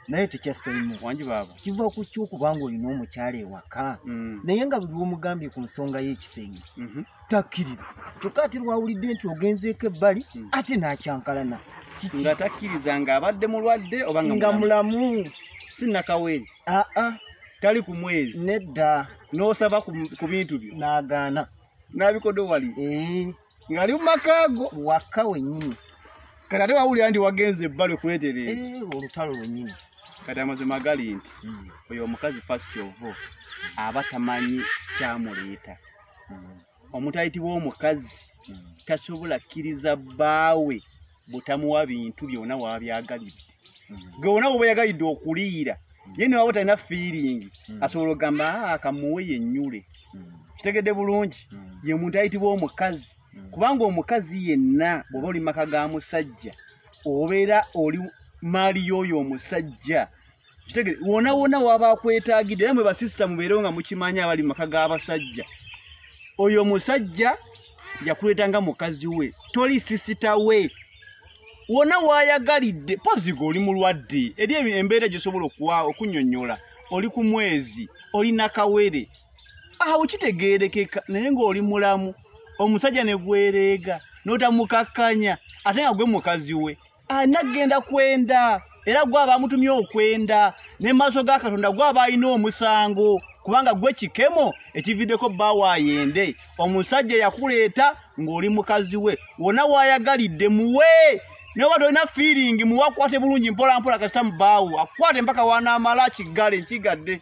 naye tekyasaimu wanji baba kiva ku kyokubanga olina omukyala ewaka naye nga buli omugambye ku nsonga y'ekisenge takkiriza kyokka ate lwawulidde nti ogenzeeko ebbali ate n'akyankalana nga takkiriza ng'abadde mulwadde oba nga mulamu sinnakawere tali ku mwezi nedda n'osaba ku bintu byo n'agaana n'abikodo wali ng'ali mu makaago waka wennyini kati ate wawulira nti wagenze ebbali okwetereeza olutalo lwennyini kati amazima gali nti oyo omukazi first of all aba tamanyi kyamuleeta omuntu ayitibwa omukazi tasobola kkiriza bbaawe butamuwa bintu byonna wabyagalidde gwe wona bw'oba yagalidde okuliira ye ne waba talina feeling asobola okugamba akamuwe yennyule kitegedde bulungi ye muntu ayitibwa omukazi kubanga omukazi yenna bw'oba oli maka ga musajja obeera oli maali y'oyo omusajja kitegedde wona wona waba akwetaagidde era mwe basisita mubeerewo nga mukimanyi abali maka g'abasajja oyo omusajja yakuleeta nga mukazi we toli sisita we wona wayagalidde pozigo oli mulwadde eri embeera gyosobola okunnyonnyola oli ku mwezi oli nakawere awo kitegeerekeka naye ng'oli mulamu omusajja ne gwereega n'otamukakkanya ate nga gwe mukazi we anagenda kwenda era gwe aba amutumye okwenda ne maaso ga Katonda gwe aba alina omusango kubanga gwe kikemo ekividdeko bbaawa ayende omusajja yakuleeta ng'oli mukazi we wona wayagalidde muwe newa tolina feeling muwakwate bulungi mpola mpola kasita mu bbaawo akwate mpaka wanaamala kiggale nkigadde